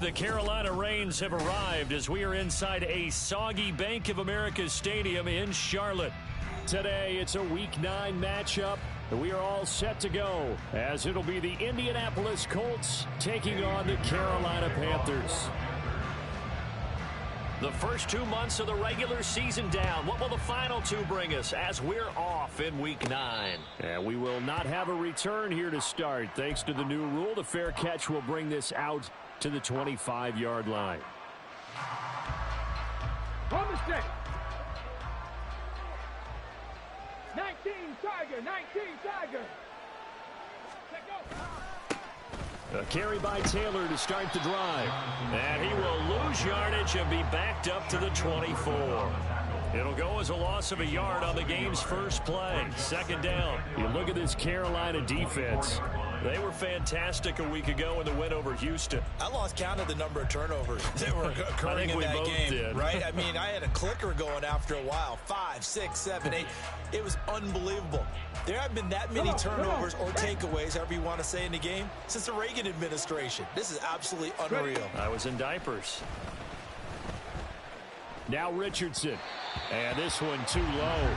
The Carolina Rains have arrived as we are inside a soggy Bank of America Stadium in Charlotte. Today, it's a Week 9 matchup. We are all set to go as it'll be the Indianapolis Colts taking on the Carolina Panthers. The first 2 months of the regular season down. What will the final 2 bring us as we're off in Week 9? And we will not have a return here to start. Thanks to the new rule, the fair catch will bring this out to the 25-yard line. On the stick. 19 Tiger, 19 Tiger. A carry by Taylor to start the drive. And he will lose yardage and be backed up to the 24. It'll go as a loss of a yard on the game's first play. Second down. You look at this Carolina defense. They were fantastic a week ago in the win over Houston. I lost count of the number of turnovers that were occurring in that game, right? I mean, I had a clicker going after a while. 5, 6, 7, 8. It was unbelievable. There haven't been that many turnovers or takeaways, however you want to say, in the game since the Reagan administration. This is absolutely unreal. I was in diapers. Now Richardson. And this one too low.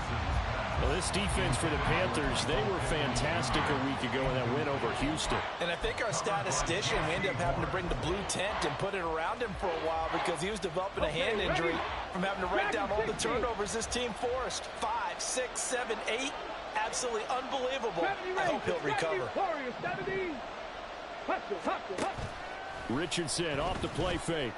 Well, this defense for the Panthers, they were fantastic a week ago in that win over Houston. And I think our statistician, we ended up having to bring the blue tent and put it around him for a while because he was developing a hand injury from having to write down all the turnovers this team forced. 5, 6, 7, 8. Absolutely unbelievable. I hope he'll recover. Richardson off the play fake.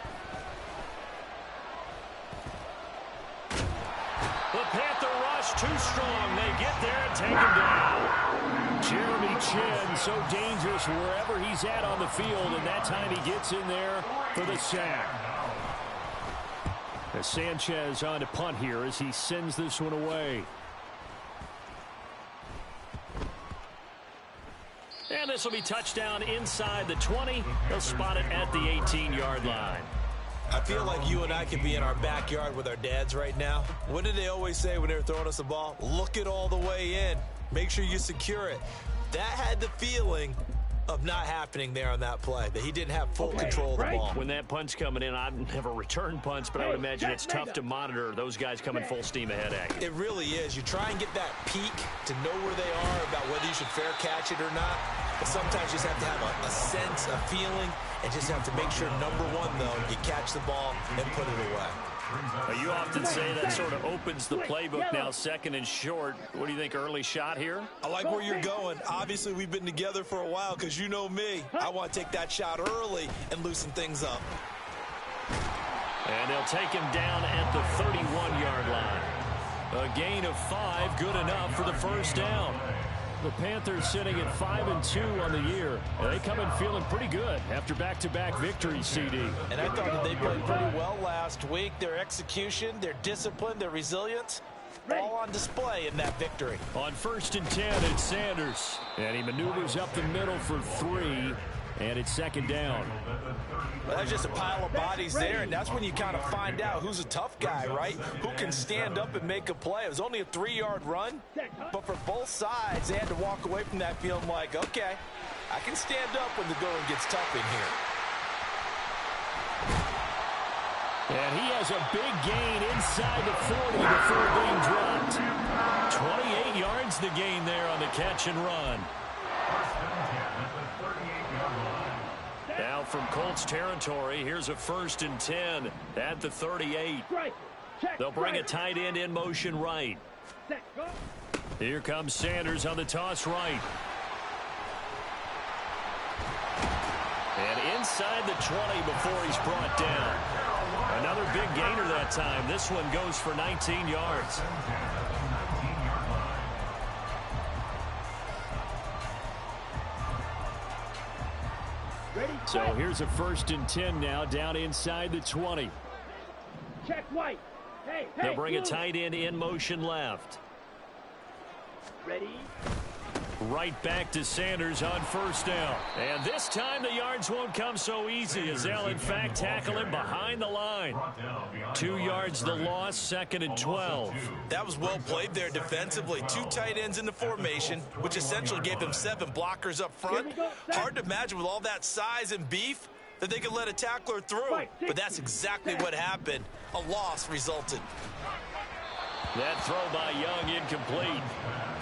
The Panther rush too strong. They get there and take him down. Jeremy Chin, so dangerous wherever he's at on the field, and that time he gets in there for the sack. As Sanchez on to punt here as he sends this one away. And this will be touchdown inside the 20. They'll spot it at the 18-yard line. I feel like you and I could be in our backyard with our dads right now. What did they always say when they were throwing us the ball? Look it all the way in. Make sure you secure it. That had the feeling of not happening there on that play, that he didn't have full control of the ball. When that punt's coming in, I've never returned punts, but I would imagine it's tough to monitor those guys coming full steam ahead at you. It really is. You try and get that peek to know where they are about whether you should fair catch it or not. But sometimes you just have to have a sense, a feeling, and just have to make sure, number one, though, you catch the ball and put it away. You often say that sort of opens the playbook now, second and short. What do you think, early shot here? I like where you're going. Obviously, we've been together for a while because you know me. I want to take that shot early and loosen things up. And they'll take him down at the 31-yard line. A gain of 5, good enough for the first down. The Panthers sitting at 5-2 on the year. And they come in feeling pretty good after back-to-back victories, CD. And I thought that they played pretty well last week. Their execution, their discipline, their resilience, all on display in that victory. On 1st and 10, it's Sanders. And he maneuvers up the middle for 3. And it's second down. Well, that's just a pile of bodies there, and that's when you kind of find out who's a tough guy, right? Who can stand up and make a play. It was only a 3-yard run, but for both sides, they had to walk away from that feeling like, okay, I can stand up when the going gets tough in here. And he has a big gain inside the 40 before being dropped. 28 yards the gain there on the catch and run. Now from Colts territory, here's a 1st and 10 at the 38. They'll bring a tight end in motion right. Here comes Sanders on the toss right. And inside the 20 before he's brought down. Another big gainer that time. This one goes for 19 yards. So here's a 1st and 10 now down inside the 20. Check White. Hey, they'll bring a tight end in motion left. Ready? Right back to Sanders on 1st down. And this time the yards won't come so easy as they'll in fact tackle him behind the line. 2 yards the loss, 2nd and 12. That was well played there defensively. 2 tight ends in the formation, which essentially gave them 7 blockers up front. Hard to imagine with all that size and beef that they could let a tackler through. But that's exactly what happened. A loss resulted. That throw by Young incomplete.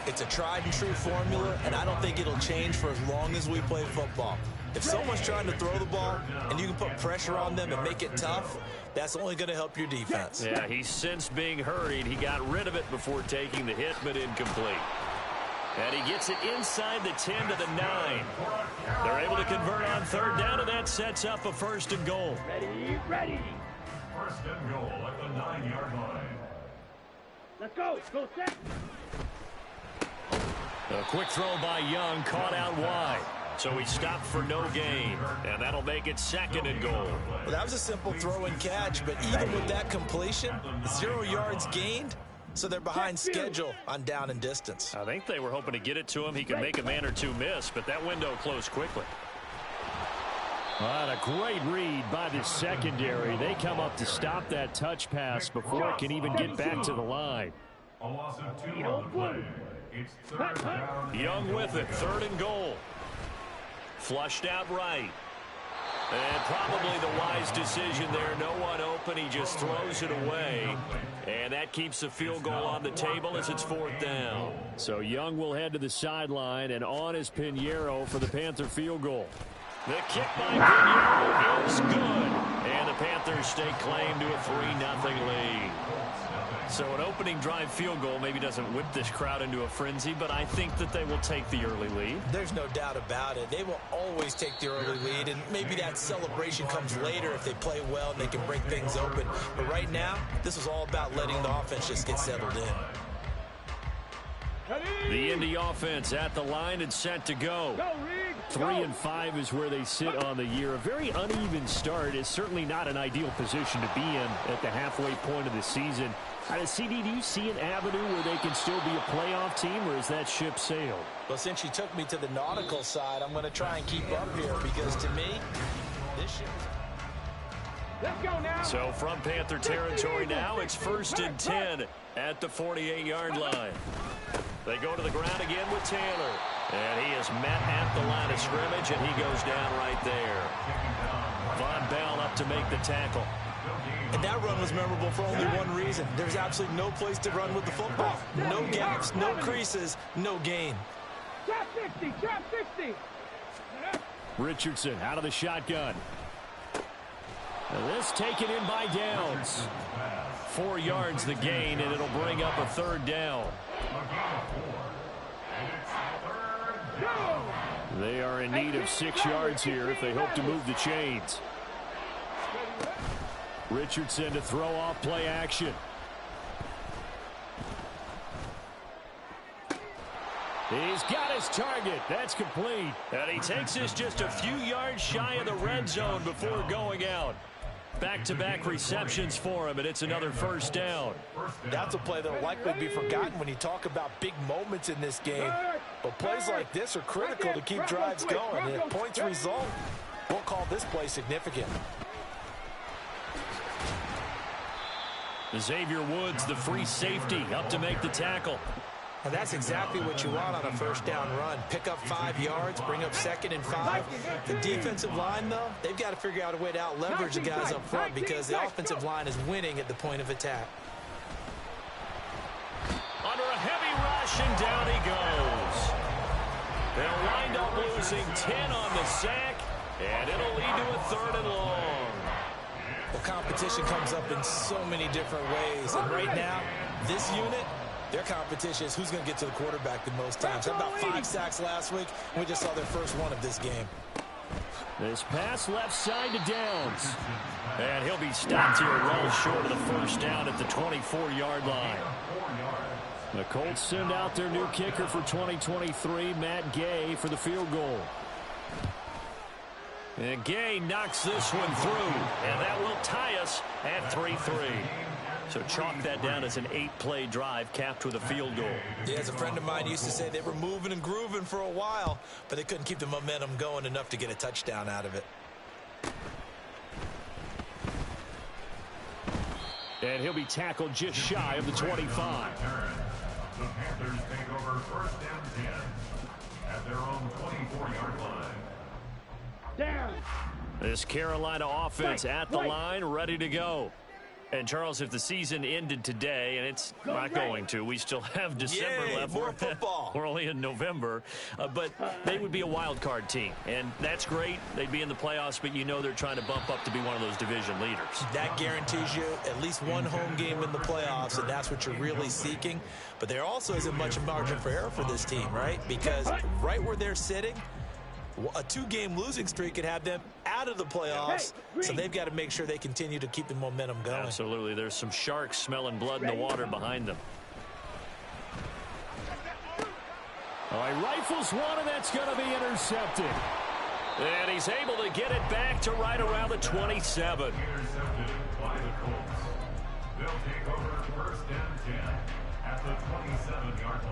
It's a tried and true formula, and I don't think it'll change for as long as we play football. If someone's trying to throw the ball and you can put pressure on them and make it tough, that's only going to help your defense. Yeah, he sensed being hurried. He got rid of it before taking the hit, but incomplete. And he gets it inside the 10 to the 9. They're able to convert on third down, and that sets up a 1st and goal. Ready, ready. 1st and goal at the 9-yard line. Let's go. Go set. A quick throw by Young, caught out wide. So he stopped for no gain, and that'll make it 2nd and goal. Well, that was a simple throw and catch, but even with that completion, 0 yards gained, so they're behind schedule on down and distance. I think they were hoping to get it to him. He could make a man or two miss, but that window closed quickly. A great read by the secondary. They come up to stop that touch pass before it can even get back to the line. A loss of 2 on the play. It's 3rd down. Young with it, 3rd and goal. Flushed out right. And probably the wise decision there. No one open. He just throws it away. And that keeps the field goal on the table as it's 4th down. So Young will head to the sideline, and on is Pinheiro for the Panther field goal. The kick by Pinheiro is good. And the Panthers stake claim to a 3-0 lead. So an opening drive field goal maybe doesn't whip this crowd into a frenzy, but I think that they will take the early lead. There's no doubt about it. They will always take the early lead, and maybe that celebration comes later if they play well and they can break things open. But right now, this is all about letting the offense just get settled in. The Indy offense at the line and set to go. 3-5 is where they sit on the year. A very uneven start is certainly not an ideal position to be in at the halfway point of the season. CD, do you see an avenue where they can still be a playoff team, or is that ship sailed? Well, since you took me to the nautical side, I'm going to try and keep up here because to me, this ship... Let's go now. So from Panther territory now, it's 1st and 10 at the 48-yard line. They go to the ground again with Taylor. And he is met at the line of scrimmage, and he goes down right there. Von Bell up to make the tackle. And that run was memorable for only one reason. There's absolutely no place to run with the football. No gaps, no creases, no gain. Trap 60, trap 60. Richardson out of the shotgun. And this taken in by Downs. 4 yards the gain, and it'll bring up a 3rd down. They are in need of 6 yards here if they hope to move the chains. Richardson to throw off play action. He's got his target. That's complete. And he takes this just a few yards shy of the red zone before going out. Back-to-back receptions for him, and it's another 1st down. That's a play that will likely be forgotten when you talk about big moments in this game. But plays like this are critical to keep drives going. And if points result, we'll call this play significant. Xavier Woods, the free safety, up to make the tackle. And that's exactly what you want on a 1st down run. Pick up 5 yards, bring up 2nd and 5. The defensive line, though, they've got to figure out a way to out-leverage the guys up front because the offensive line is winning at the point of attack. Under a heavy rush, and down he goes. They'll wind up losing 10 on the sack, and it'll lead to a 3rd and long. Well, competition comes up in so many different ways, and right now, this unit, their competition is who's going to get to the quarterback the most times. How about 5 sacks last week? We just saw their first one of this game. This pass left side to Downs. And he'll be stopped here well short of the 1st down at the 24-yard line. The Colts send out their new kicker for 2023, Matt Gay, for the field goal. And Gay knocks this one through, and that will tie us at 3-3. So chalk that down as an 8-play drive capped with a field goal. Yeah, as a friend of mine used to say, they were moving and grooving for a while, but they couldn't keep the momentum going enough to get a touchdown out of it. And he'll be tackled just shy of the 25. The Panthers take over 1st and 10 at their own 24-yard line. Down. This Carolina offense at the line, ready to go. And, Charles, if the season ended today, and it's not going to, we still have December left. More football. We're only in November. But they would be a wild card team. And that's great. They'd be in the playoffs, but you know they're trying to bump up to be one of those division leaders. That guarantees you at least one home game in the playoffs, and that's what you're really seeking. But there also isn't much margin for error for this team, right? Because right where they're sitting, a 2-game losing streak could have them out of the playoffs, so they've got to make sure they continue to keep the momentum going. Absolutely. There's some sharks smelling blood in the water behind them. All right, rifles one, and that's going to be intercepted. And he's able to get it back to right around the 27. Intercepted by the Colts. They'll take over first and 10 at the 27-yard line.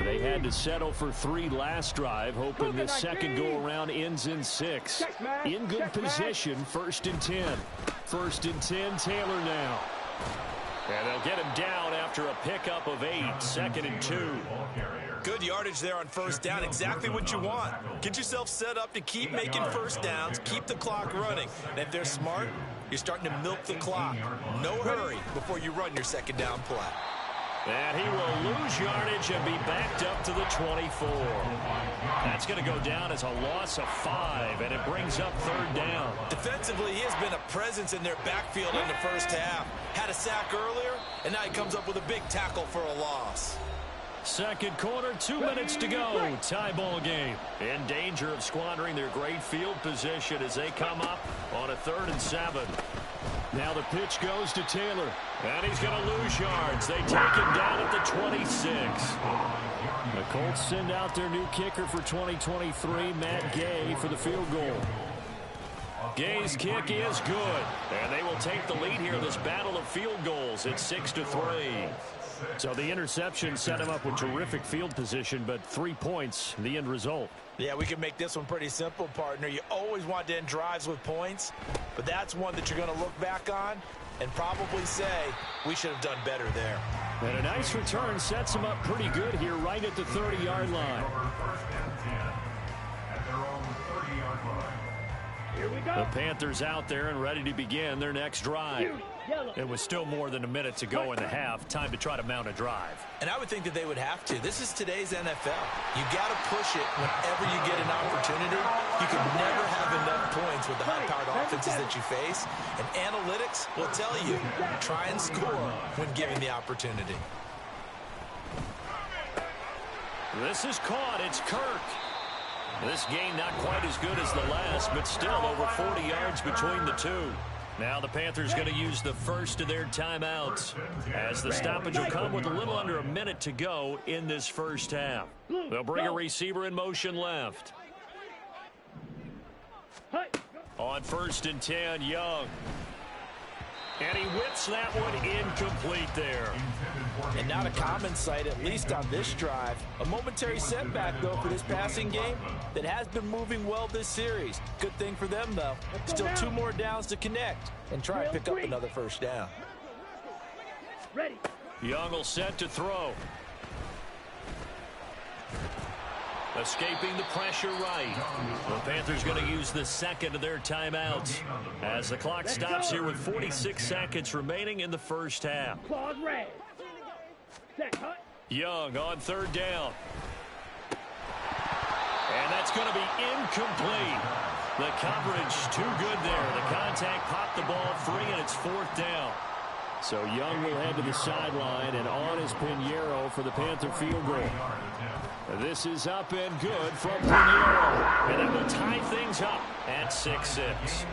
They had to settle for 3 last drive, hoping the second go-around ends in 6. In good position, first and 10. First and 10, Taylor now. And they'll get him down after a pickup of 8, second and 2. Good yardage there on first down, exactly what you want. Get yourself set up to keep making first downs, keep the clock running. And if they're smart, you're starting to milk the clock. No hurry before you run your second down play. And he will lose yardage and be backed up to the 24. That's going to go down as a loss of 5, and it brings up third down. Defensively, he has been a presence in their backfield in the first half. Had a sack earlier, and now he comes up with a big tackle for a loss. Second quarter, 2 minutes to go. Tie ball game. In danger of squandering their great field position as they come up on a 3rd and 7. Now the pitch goes to Taylor, and he's going to lose yards. They take him down at the 26. The Colts send out their new kicker for 2023, Matt Gay, for the field goal. Gay's kick is good, and they will take the lead here in this battle of field goals. It's 6-3. So the interception set him up with terrific field position, but 3 points, the end result. Yeah, we can make this one pretty simple, partner. You always want to end drives with points, but that's one that you're going to look back on and probably say, we should have done better there. And a nice return sets him up pretty good here right at the 30-yard line. Here we go. The Panthers out there and ready to begin their next drive. It was still more than a minute to go in the half. Time to try to mount a drive. And I would think that they would have to. This is today's NFL. You got to push it whenever you get an opportunity. You can never have enough points with the high-powered offenses that you face. And analytics will tell you, try and score when given the opportunity. This is caught. It's Kirk. This game not quite as good as the last, but still over 40 yards between the two. Now the Panthers going to use the first of their timeouts, as the stoppage will come with a little under a minute to go in this first half. They'll bring a receiver in motion left. On first and 10, Young. And he whips that one incomplete there. And not a common sight, at least on this drive. A momentary setback, though, for this passing game that has been moving well this series. Good thing for them, though. Still 2 more downs to connect and try and pick up another first down. Ready. Young will set to throw. Escaping the pressure right. The Panthers going to use the second of their timeouts as the clock stops here with 46 seconds remaining in the first half. Claws red. Set, cut. Young on third down. And that's going to be incomplete. The coverage too good there. The contact popped the ball free, and it's 4th down. So Young will head to the sideline, and on is Pinheiro for the Panther field goal. This is up and good from Pinheiro. And that will tie things up at 6-6.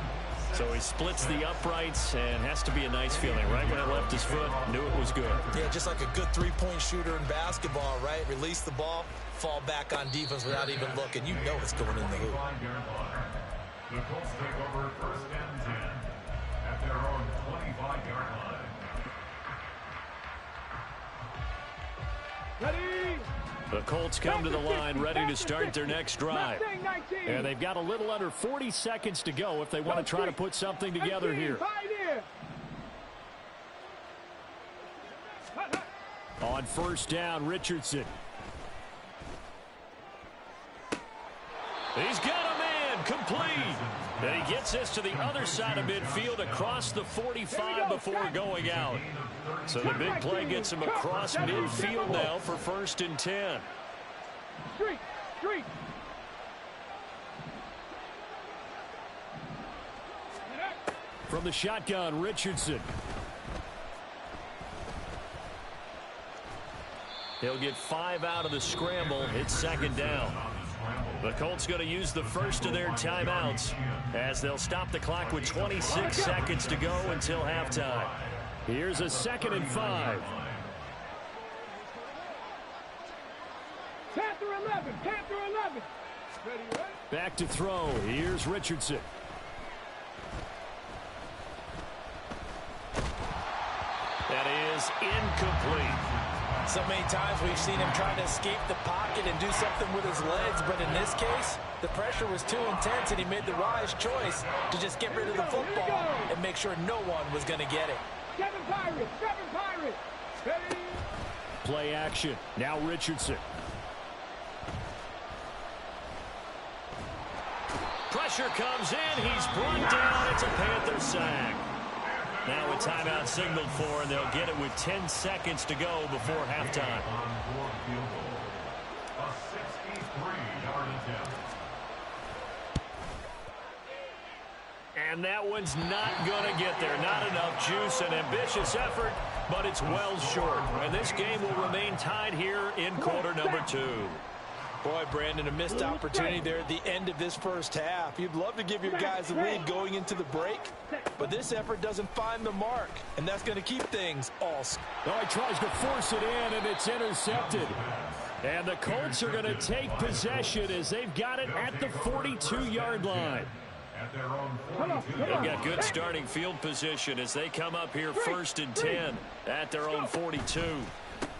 So he splits the uprights, and has to be a nice feeling. Right when it left his foot, knew it was good. Yeah, just like a good 3-point shooter in basketball, right? Release the ball, fall back on defense without even looking. You know it's going in the hoop. The Colts take over first and 10 at their own 25-yard line. Ready. The Colts come to the line ready to start their next drive. 19. And they've got a little under 40 seconds to go if they want to try to put something together here. On first down, Richardson. He's got a man, complete. And he gets this to the other side of midfield across the 45 before going out. So the big play gets him across midfield now for 1st and 10. Street. From the shotgun, Richardson. He'll get 5 out of the scramble. It's 2nd down. The Colts going to use the first of their timeouts as they'll stop the clock with 26 seconds to go until halftime. Here's a 2nd and 5. Panther 11. Ready. Back to throw. Here's Richardson. That is incomplete. So many times we've seen him trying to escape the pocket and do something with his legs, but in this case, the pressure was too intense and he made the wise choice to just get rid of the football and make sure no one was going to get it. Seven Pirates. Ready. Play action. Now Richardson. Pressure comes in. He's brought down. It's a Panther sack. Now a timeout signaled for, and they'll get it with 10 seconds to go before halftime. A 63-yard attempt. And that one's not going to get there. Not enough juice. An ambitious effort, but it's well short. And this game will remain tied here in quarter number 2. Boy, Brandon, a missed opportunity there at the end of this first half. You'd love to give your guys a lead going into the break, but this effort doesn't find the mark, and that's going to keep things all. Oh, he tries to force it in, and it's intercepted. And the Colts are going to take possession as they've got it at the 42-yard line. At their own 42. They've got good starting field position as they come up here 1st and 10 at their own 42.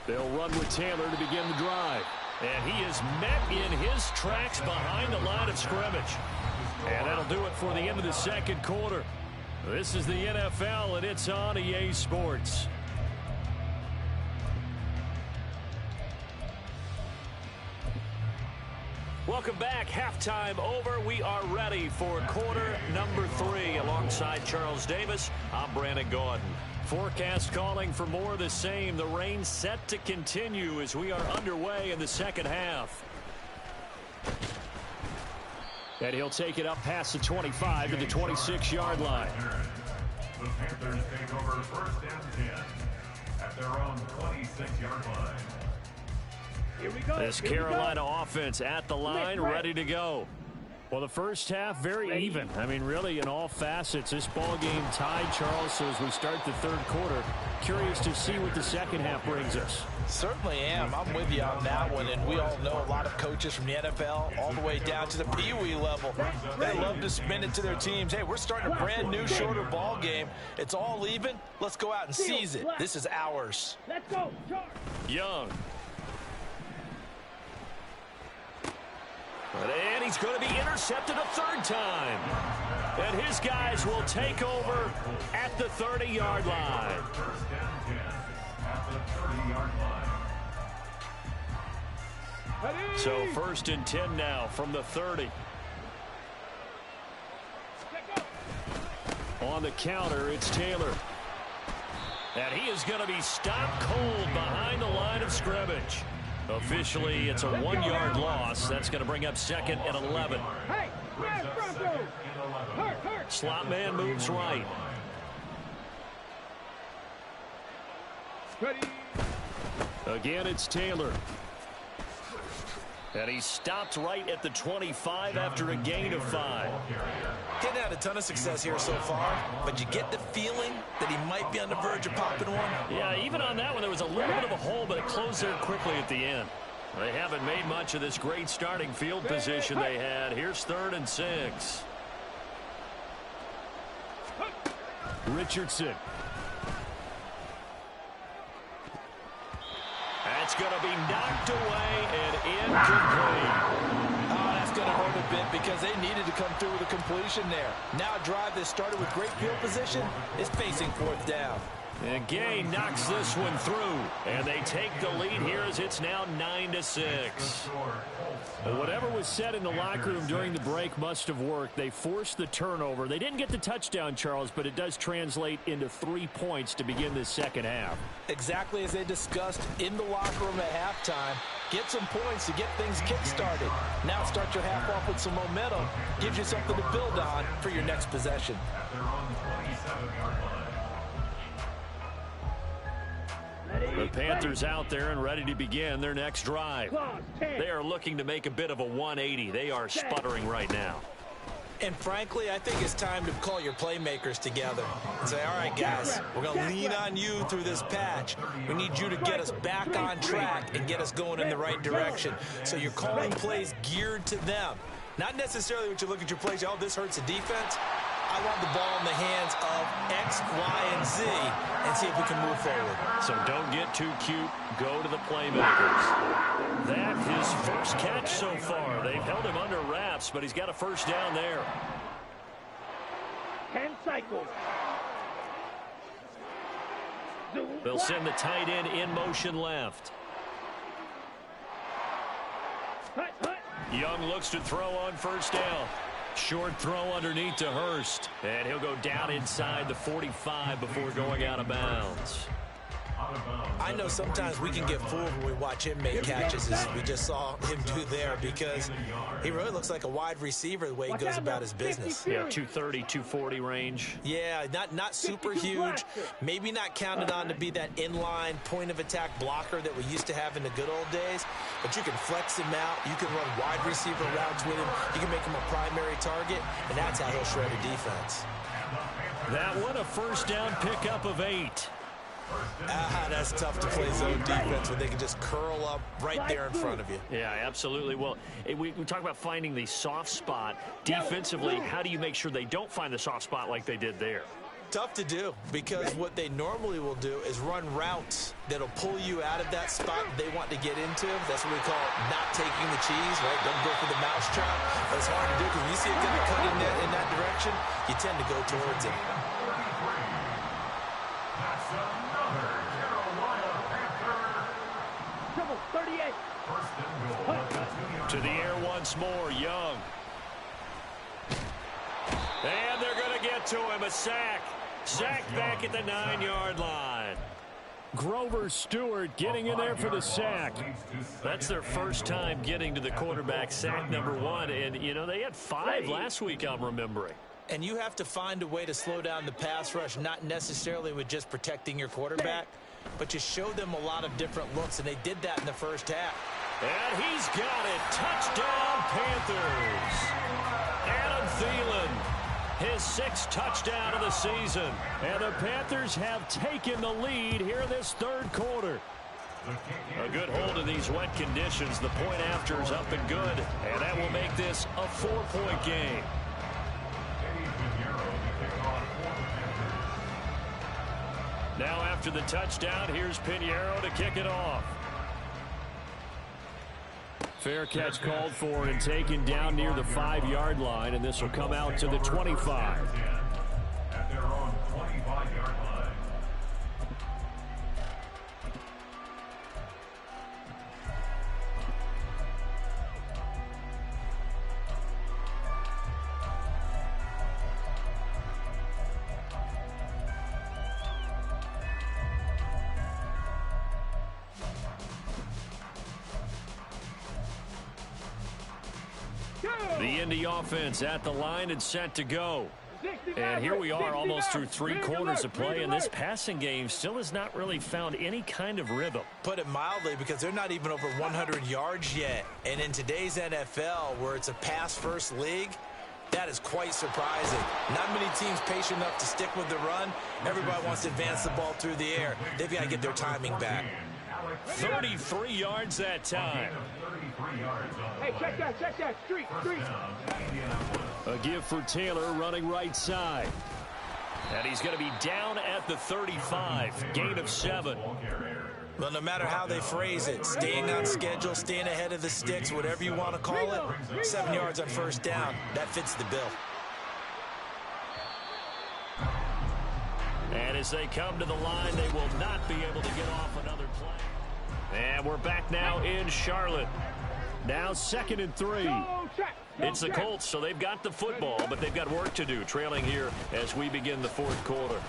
They'll run with Taylor to begin the drive. And he is met in his tracks behind the line of scrimmage. And that'll do it for the end of the 2nd quarter. This is the NFL, and it's on EA Sports. Welcome back. Halftime over. We are ready for quarter number 3. Alongside Charles Davis, I'm Brandon Gaudin. Forecast calling for more of the same. The rain set to continue as we are underway in the 2nd half. And he'll take it up past the 25 to the 26-yard line. The Panthers take over 1st and 10 at their own 26-yard line. Here we go. This Carolina offense at the line, ready to go. Well, the first half, very even. I mean, really, in all facets, this ball game tied, Charles. So as we start the 3rd quarter, curious to see what the 2nd half brings us. Certainly am. I'm with you on that one, and we all know a lot of coaches from the NFL all the way down to the Pee-wee level. They love to spin it to their teams. Hey, we're starting a brand new, shorter ball game. It's all even. Let's go out and seize it. This is ours. Let's go. Charge. Young. And he's going to be intercepted a 3rd time. And his guys will take over at the 30-yard line. 1st and 10 at the 30-yard line. So 1st and 10 now from the 30. On the counter, it's Taylor. And he is going to be stopped cold behind the line of scrimmage. Officially, it's a 1-yard loss. That's going to bring up 2nd and 11. Hey, man, hurt. Slot man moves right. Ready. Again, it's Taylor. And he stopped right at the 25 after a gain of 5. Getting had a ton of success here so far, but you get the feeling that he might be on the verge of popping one. Yeah, even on that one, there was a little bit of a hole, but it closed there quickly at the end. They haven't made much of this great starting field position they had. Here's 3rd and 6. Richardson. That's going to be knocked away and incomplete. Oh, that's going to hurt a bit because they needed to come through with a completion there. Now a drive that started with great field position is facing 4th down. And Gay knocks this one through, and they take the lead here as it's now 9-6. Well, whatever was said in the locker room during the break must have worked. They forced the turnover. They didn't get the touchdown, Charles, but it does translate into 3 points to begin this second half. Exactly as they discussed in the locker room at halftime. Get some points to get things kick-started. Now start your half off with some momentum. Gives you something to build on for your next possession. The Panthers out there and ready to begin their next drive. They are looking to make a bit of a 180. They are sputtering right now. And frankly, I think it's time to call your playmakers together and say, all right, guys, we're going to lean on you through this patch. We need you to get us back on track and get us going in the right direction. So you're calling plays geared to them. Not necessarily what you look at your plays, oh, this hurts the defense. I want the ball in the hands of X, Y, and Z and see if we can move forward. So don't get too cute. Go to the playmakers. That his first catch so far. They've held him under wraps, but he's got a first down there. 10 cycles. They'll send the tight end in motion left. Young looks to throw on first down. Short throw underneath to Hurst. And he'll go down inside the 45 before going out of bounds. I know sometimes we can get fooled when we watch him make catches, as we just saw him do there, because he really looks like a wide receiver the way he goes about his business. Yeah, 230, 240 range. Yeah, not super huge. Maybe not counted on to be that inline point-of-attack blocker that we used to have in the good old days, but you can flex him out. You can run wide receiver routes with him. You can make him a primary target, and that's how he'll shred a defense. That one a first down pickup of 8. That's tough to play zone defense when they can just curl up right there in front of you. Yeah, absolutely. Well, we talk about finding the soft spot. Defensively, how do you make sure they don't find the soft spot like they did there? Tough to do, because what they normally will do is run routes that'll pull you out of that spot they want to get into. That's what we call not taking the cheese, right? Don't go for the mousetrap. But it's hard to do because when you see a guy cutting in that direction, you tend to go towards him. To the air once more, Young. And they're going to get to him, a sack. Sacked back at the 9-yard line. Grover Stewart getting in there for the sack. That's their first time getting to the quarterback, sack number 1. And, you know, they had 5 last week, I'm remembering. And you have to find a way to slow down the pass rush, not necessarily with just protecting your quarterback, but you show them a lot of different looks, and they did that in the first half. And he's got it. Touchdown, Panthers. Adam Thielen, his 6th touchdown of the season. And the Panthers have taken the lead here in this third quarter. A good hold in these wet conditions. The point after is up and good. And that will make this a 4-point game. Now after the touchdown, here's Pinheiro to kick it off. Fair catch called for and taken down near the 5-yard line, and this will come out to the 25. At their own 25-yard line. The Indy offense at the line and set to go. And here we are almost through 3 quarters of play, and this passing game still has not really found any kind of rhythm. Put it mildly, because they're not even over 100 yards yet. And in today's NFL, where it's a pass-first league, that is quite surprising. Not many teams patient enough to stick with the run. Everybody wants to advance the ball through the air. They've got to get their timing back. 33 yards that time. Hey, check that. Street. A give for Taylor running right side. And he's going to be down at the 35. Gain of 7. Well, no matter how they phrase it, staying on schedule, staying ahead of the sticks, whatever you want to call it, 7 yards on first down. That fits the bill. And as they come to the line, they will not be able to get off another play. And we're back now in Charlotte. Now 2nd and 3. It's the Colts, so they've got the football, but they've got work to do, trailing here as we begin the 4th quarter.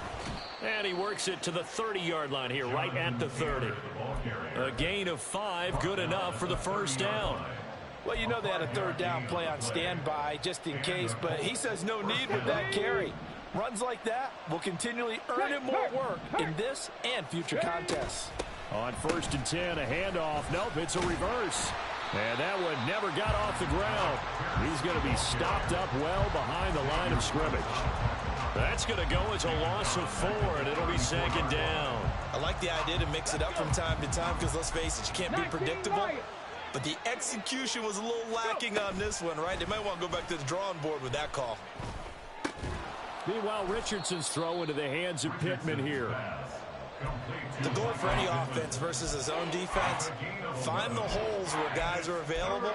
And he works it to the 30-yard line here, right at the 30. A gain of 5, good enough for the first down. Well, you know they had a 3rd down play on standby just in case, but he says no need with that carry. Runs like that will continually earn him more work in this and future contests. On 1st and 10, a handoff. Nope, it's a reverse. And that one never got off the ground. He's going to be stopped up well behind the line of scrimmage. That's going to go as a loss of 4, and it'll be 2nd down. I like the idea to mix it up from time to time because, let's face it, you can't be predictable. But the execution was a little lacking on this one, right? They might want to go back to the drawing board with that call. Meanwhile, Richardson's throw into the hands of Pittman here. The goal for any offense versus his own defense, find the holes where guys are available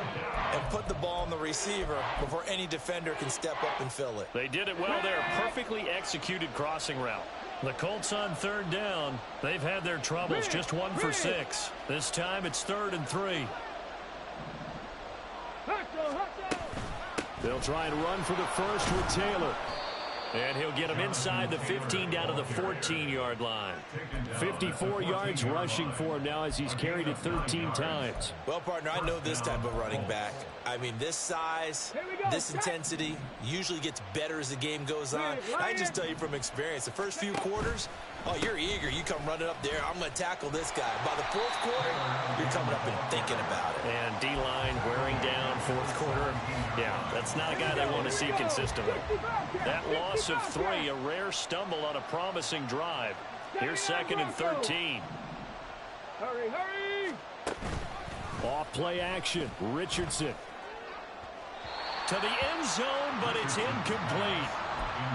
and put the ball on the receiver before any defender can step up and fill it. They did it well there. Perfectly executed crossing route. The Colts on 3rd down. They've had their troubles. Just 1 for 6. This time it's 3rd and 3. They'll try and run for the first with Taylor. And he'll get him inside the 15 down to the 14-yard line. 54 yards rushing for him now as he's carried it 13 times. Well, partner, I know this type of running back. I mean, this size, this intensity usually gets better as the game goes on. I just tell you from experience, the first few quarters, oh, you're eager. You come running up there. I'm going to tackle this guy. By the 4th quarter, you're coming up and thinking about it. And D-line wearing down 4th quarter. Yeah, that's not a guy they want to see consistently. That loss of 3, a rare stumble on a promising drive. Here's 2nd and 13. Hurry, hurry! Off play action. Richardson. To the end zone, but it's incomplete.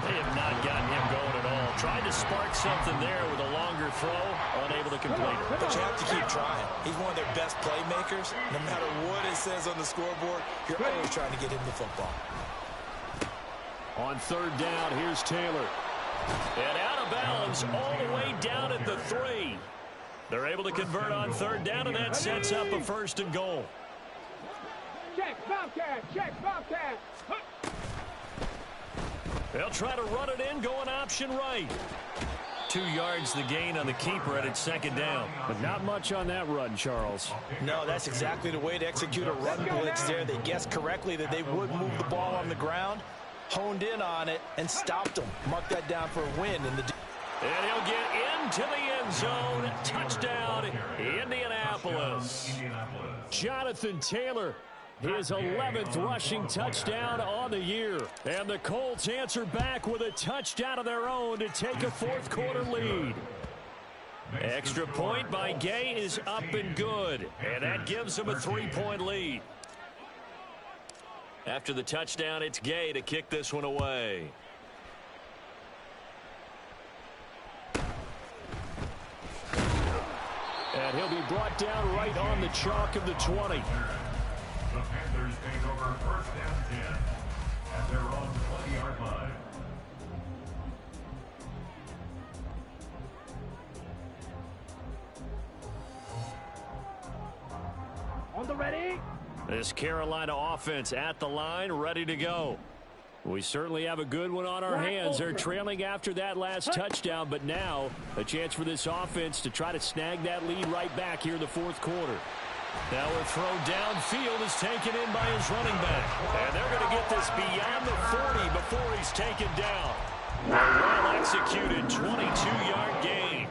They have not gotten him going at all. Tried to spark something there with a longer throw, unable to complete it. But you have to keep trying. He's one of their best playmakers. No matter what it says on the scoreboard, you're always trying to get him the football. On 3rd down, here's Taylor. And out of bounds all the way down at the 3. They're able to convert on 3rd down, and that sets up a 1st and goal. Check, Bobcat, check, Bobcat. They'll try to run it in, going option right. 2 yards the gain on the keeper at its 2nd down. But not much on that run, Charles. No, that's exactly the way to execute a run blitz there. They guessed correctly that they would move the ball on the ground, honed in on it, and stopped them. Mark that down for a win. And he'll get into the end zone. Touchdown, Indianapolis. Jonathan Taylor, his 11th rushing touchdown on the year. And the Colts answer back with a touchdown of their own to take a 4th quarter lead. Extra point by Gay is up and good. And that gives them a 3-point lead. After the touchdown, it's Gay to kick this one away. And he'll be brought down right on the chalk of the 20. The Panthers take over 1st and 10 at their own 20-yard line. On the ready. This Carolina offense at the line, ready to go. We certainly have a good one on our hands. They're trailing after that last touchdown, but now a chance for this offense to try to snag that lead right back here in the 4th quarter. Now a throw downfield is taken in by his running back. And they're going to get this beyond the 40 before he's taken down. A well-executed 22-yard gain.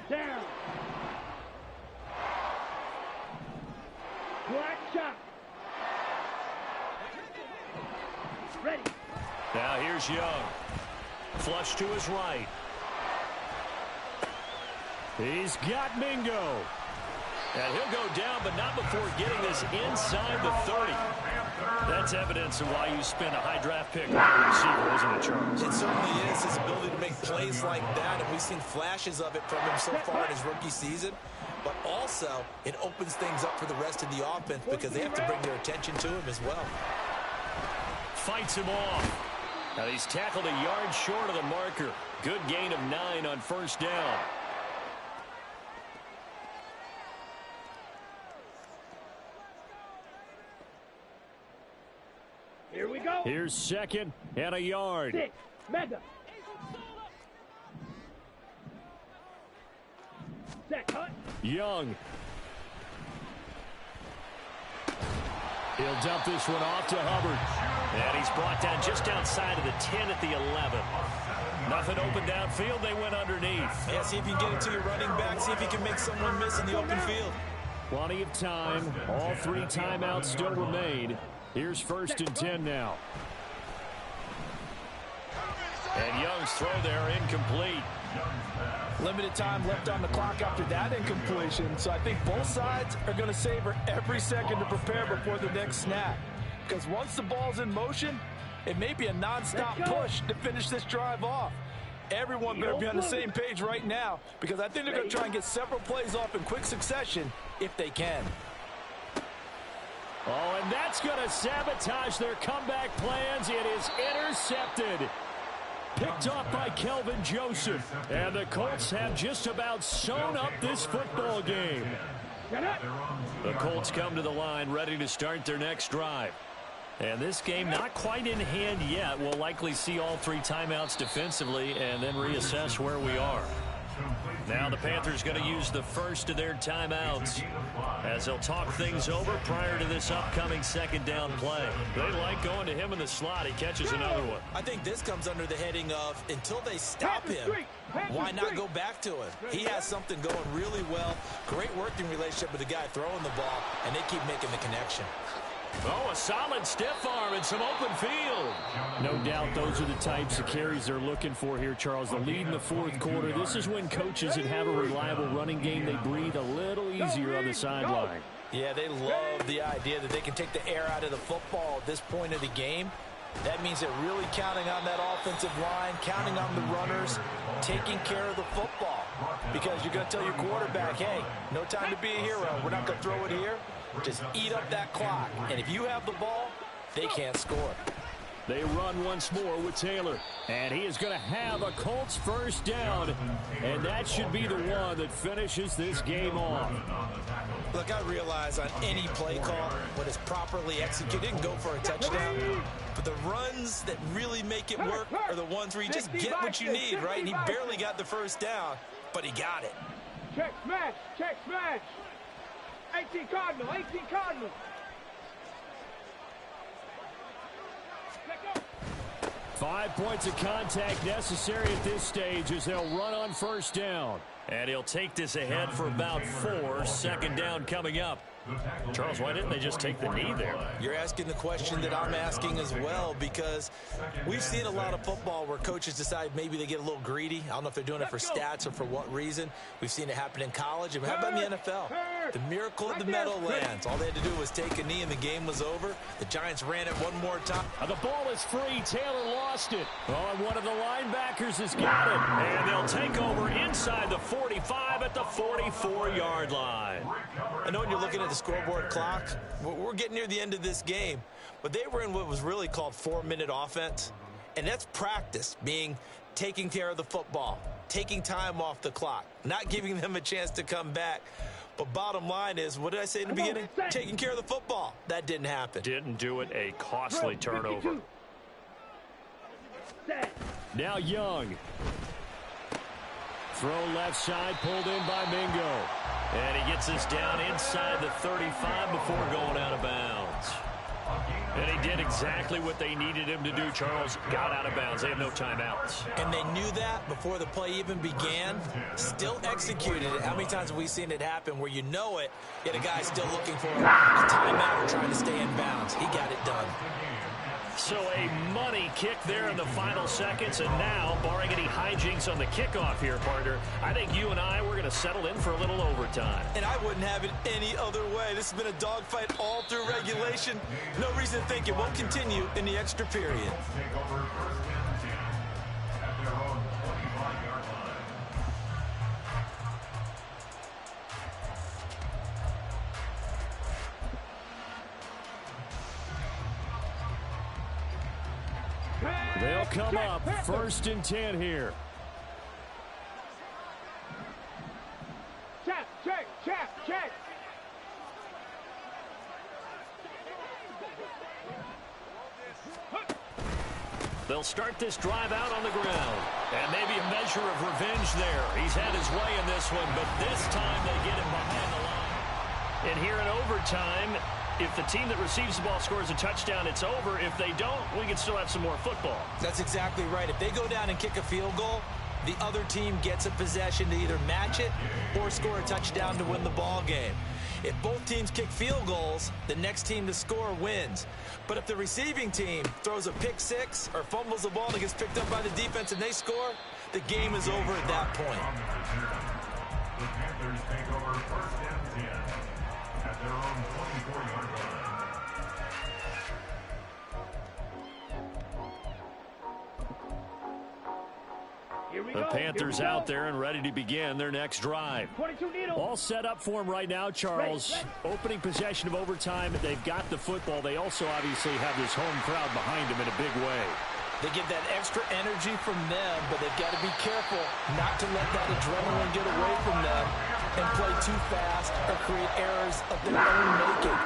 Down. Black shot. Ready. Now here's Young. Flush to his right. He's got Mingo. And he'll go down, but not before getting this inside the 30. That's evidence of why you spend a high draft pick on a receiver, isn't it, Charles? It certainly is, his ability to make plays like that, and we've seen flashes of it from him so far in his rookie season. But also, it opens things up for the rest of the offense because they have to bring their attention to him as well. Fights him off. Now he's tackled a yard short of the marker. Good gain of 9 on first down. Here we go. Here's second and a yard. 6. Mega. Set. Cut. Young. He'll dump this one off to Hubbard. And he's brought down just outside of the 10 at the 11. Nothing open downfield. They went underneath. Yeah, see if you can get it to your running back. See if you can make someone miss in the open field. Plenty of time. All 3 timeouts still remain. Here's first and 10 now. And Young's throw there incomplete. Limited time left on the clock after that incompletion, so I think both sides are going to savor every second to prepare before the next snap. Because once the ball's in motion, it may be a non-stop push to finish this drive off. Everyone better be on the same page right now, because I think they're going to try and get several plays off in quick succession if they can. Oh, and that's going to sabotage their comeback plans. It is intercepted. Picked off by Kelvin Joseph. And the Colts have just about sewn up this football game. The Colts come to the line ready to start their next drive. And this game not quite in hand yet. We'll likely see all 3 timeouts defensively and then reassess where we are. Now the Panthers going to use the first of their timeouts as they'll talk things over prior to this upcoming second down play. They like going to him in the slot. He catches another one. I think this comes under the heading of until they stop him, why not go back to him? He has something going really well. Great working relationship with the guy throwing the ball, and they keep making the connection. Oh, a solid stiff arm and some open field. No doubt those are the types of carries they're looking for here, Charles. The lead in the fourth quarter. This is when coaches that have a reliable running game, they breathe a little easier on the sideline. Yeah, they love the idea that they can take the air out of the football at this point of the game. That means they're really counting on that offensive line, counting on the runners, taking care of the football. Because you're going to tell your quarterback, hey, no time to be a hero. We're not going to throw it here. Just eat up that clock. And if you have the ball, they can't score. They run once more with Taylor. And he is going to have a Colts first down. And that should be the one that finishes this game off. Look, I realize on any play call, when it's properly executed, you can go for a touchdown. But the runs that really make it work are the ones where you just get what you need, right? And he barely got the first down, but he got it. Check smash. Check smash. 18 Cardinal. 18 Cardinal. 5 points of contact necessary at this stage as they'll run on first down. And he'll take this ahead for about 4. Second down coming up. Charles, why didn't they just take the knee there? You're asking the question that I'm asking as well, because we've seen a lot of football where coaches decide maybe they get a little greedy. I don't know if they're doing it for stats or for what reason. We've seen it happen in college. And how about in the NFL? The miracle of the Meadowlands. All they had to do was take a knee and the game was over. The Giants ran it one more time. The ball is free. Taylor lost it. Oh, and one of the linebackers has got it. And they'll take over inside the 45 at the 44-yard line. I know when you're looking at the scoreboard clock, we're getting near the end of this game, but they were in what was really called 4-minute offense, and that's practice, being taking care of the football, taking time off the clock, not giving them a chance to come back. But bottom line is, what did I say in the beginning? Taking care of the football. That didn't happen. Didn't do it. A costly turnover. Now Young. Throw left side, pulled in by Mingo. And he gets this down inside the 35 before going out of bounds. And he did exactly what they needed him to do, Charles. Got out of bounds. They have no timeouts. And they knew that before the play even began. Still executed it. How many times have we seen it happen where you know it, yet a guy's still looking for a timeout or trying to stay in bounds? He got it done. So a money kick there in the final seconds. And now, barring any hijinks on the kickoff here, partner, I think you and I, we're going to settle in for a little overtime. And I wouldn't have it any other way. This has been a dogfight all through regulation. No reason to think it won't continue in the extra period. Take over first and 10 at their own 25-yard line. They'll come up 1st and 10 here. Check. They'll start this drive out on the ground. And maybe a measure of revenge there. He's had his way in this one, but this time they get him behind the line. And here in overtime, if the team that receives the ball scores a touchdown, it's over. If they don't, we can still have some more football. That's exactly right. If they go down and kick a field goal, the other team gets a possession to either match it or score a touchdown to win the ball game. If both teams kick field goals, the next team to score wins. But if the receiving team throws a pick six or fumbles the ball and it gets picked up by the defense and they score, the game is over at that point. The Panthers take over 1st and 10 at their own 24-yard line. The Panthers out there and ready to begin their next drive. All set up for them right now, Charles. Opening possession of overtime. They've got the football. They also obviously have this home crowd behind them in a big way. They get that extra energy from them, but they've got to be careful not to let that adrenaline get away from them and play too fast or create errors of their own making.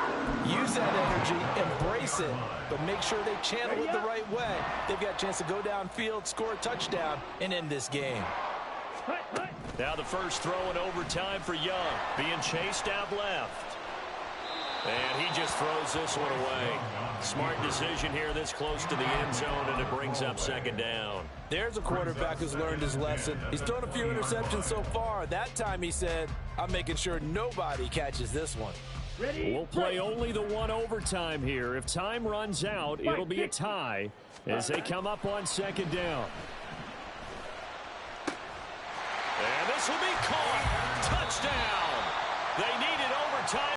Use that energy, embrace it, but make sure they channel it the right way. They've got a chance to go downfield, score a touchdown, and end this game. Now the first throw in overtime for Young, being chased out left. And he just throws this one away. Smart decision here this close to the end zone, and it brings up 2nd down. There's a quarterback who's learned his lesson. He's thrown a few interceptions so far. That time he said, I'm making sure nobody catches this one. We'll play only the one overtime here. If time runs out, it'll be a tie as they come up on 2nd down. And this will be caught. Touchdown. They needed overtime.